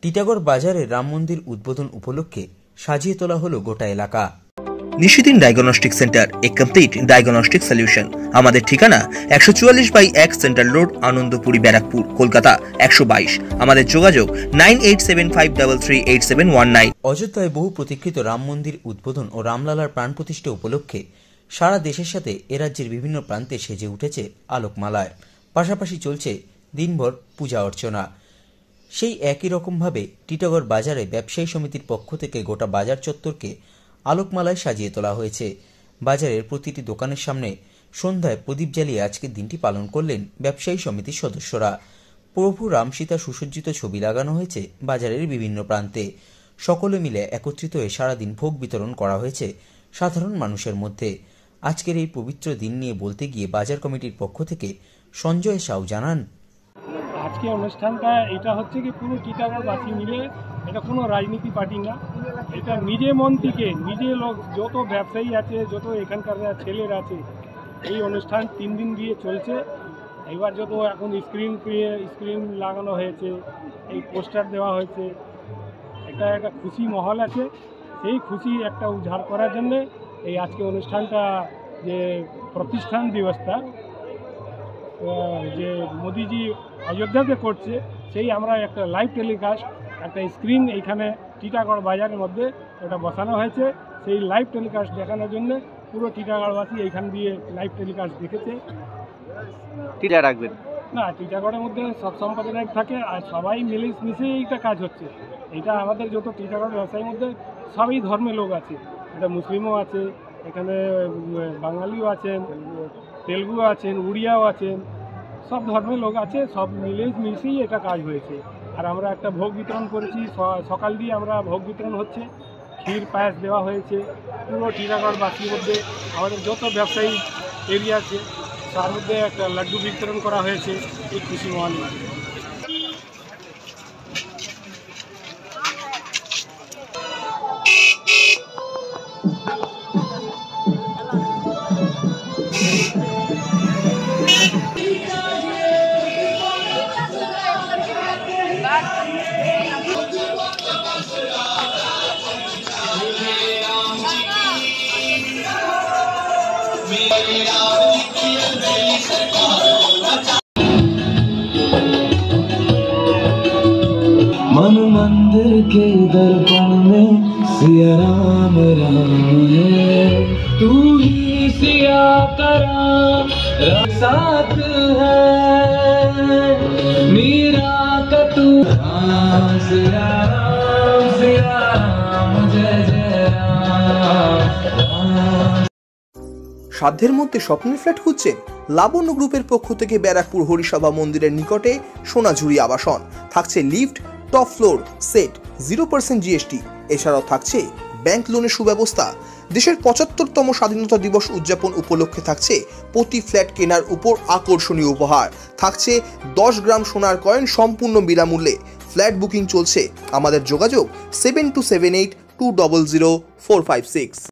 টিটাগড় বাজারে রাম মন্দির উদ্বোধন উপলক্ষে সাজিয়ে তোলা হলো গোটা এলাকা। নিশিদিন ডায়াগনস্টিক সেন্টার, এ কমপ্লিট ডায়াগনস্টিক সলিউশন। আমাদের ঠিকানা 144/1 সেন্ট্রাল রোড, আনন্দপুরি, ব্যারাকপুর, কলকাতা 122। আমাদের যোগাযোগ 9875338719। অযোধ্যায় বহু প্রতীক্ষিত রাম মন্দির উদ্বোধন ও রামলালার প্রাণ প্রতিষ্ঠা উপলক্ষে সারা দেশের সাথে এ রাজ্যের বিভিন্ন প্রান্তে সেজে উঠেছে আলোকমালায়। পাশাপাশি চলছে দিনভর পূজা অর্চনা। সেই একই রকমভাবে টিটাগড় বাজারে ব্যবসায়ী সমিতির পক্ষ থেকে গোটা বাজার চত্বরকে আলোকমালায় সাজিয়ে তোলা হয়েছে। বাজারের প্রতিটি দোকানের সামনে সন্ধ্যায় প্রদীপ জ্বালিয়ে আজকের দিনটি পালন করলেন ব্যবসায়ী সমিতির সদস্যরা। প্রভু রাম সীতা সুসজ্জিত ছবি লাগানো হয়েছে বাজারের বিভিন্ন প্রান্তে। সকলে মিলে একত্রিত হয়ে সারাদিন ভোগ বিতরণ করা হয়েছে সাধারণ মানুষের মধ্যে। আজকের এই পবিত্র দিন নিয়ে বলতে গিয়ে বাজার কমিটির পক্ষ থেকে সঞ্জয় সাউ জানান, আজকে অনুষ্ঠানটা এটা হচ্ছে কি পুরো টিটাগড়বাসী মিলে, এটা কোনো রাজনীতি পার্টি না, এটা নিজে মন থেকে নিজে লোক যত ব্যবসায়ী আছে, যত এখানকার ছেলেরা আছে, এই অনুষ্ঠান 3 দিন দিয়ে চলছে। এবার যত এখন স্ক্রিন লাগানো হয়েছে, এই পোস্টার দেওয়া হয়েছে, একটা খুশি মহল আছে। সেই খুশি একটা উজাড় করার জন্যে এই আজকে অনুষ্ঠানটা যে প্রতিষ্ঠান দিবসটা যে মোদিজি অযোধ্যাতে করছে, সেই আমরা একটা লাইভ টেলিকাস্ট, একটা স্ক্রিন এইখানে টিটাগড় বাজারের মধ্যে ওটা বসানো হয়েছে। সেই লাইভ টেলিকাস্ট দেখানোর জন্য পুরো টিটাগড়বাসী এইখান দিয়ে লাইভ টেলিকাস্ট দেখেছে। টিটা রাখবেন না, টিটাগড়ের মধ্যে সব সম্প্রদায় থাকে আর সবাই মিশে এইটা কাজ হচ্ছে। এটা আমাদের যত টিটাগড় ব্যবসায়ীর মধ্যে সবই ধর্মের লোক আছে, এটা মুসলিমও আছে, এখানে বাঙালিও আছেন, তেলুগু আছেন, উড়িয়াও আছেন, সব ধর্মের লোক আছে, সব মিশেই এটা কাজ হয়েছে। আর আমরা একটা ভোগ বিতরণ করেছি, সকাল দিয়ে আমরা ভোগ বিতরণ হচ্ছে, ক্ষীর পায়েস দেওয়া হয়েছে পুরো টিটাগড়বাসীর মধ্যে। আমাদের যত ব্যবসায়ী এরিয়া আছে তার মধ্যে একটা লাড্ডু বিতরণ করা হয়েছে এই খুশি মহল। मन मंदिर के दर्पण में सिया राम है, तू ही सिया का राम साथ है, मीरा का तू सिया राम जय जय राम। সাধ্যের মধ্যে স্বপ্নের ফ্ল্যাট খুঁজছেন? লাবণ্য গ্রুপের পক্ষ থেকে ব্যারাকপুর হরিসভা মন্দিরের নিকটে সোনাঝুরি আবাসন। থাকছে lift, top floor set, 0% GST। এছাড়াও থাকছে ব্যাংক লোনের সুব্যবস্থা। দেশের 75তম স্বাধীনতা দিবস উদযাপন উপলক্ষে থাকছে প্রতি ফ্ল্যাট কেনার উপর আকর্ষণীয় উপহার। থাকছে 10 গ্রাম সোনার কয়েন সম্পূর্ণ বিনামূল্যে। ফ্ল্যাট বুকিং চলছে। আমাদের যোগাযোগ 7278200456।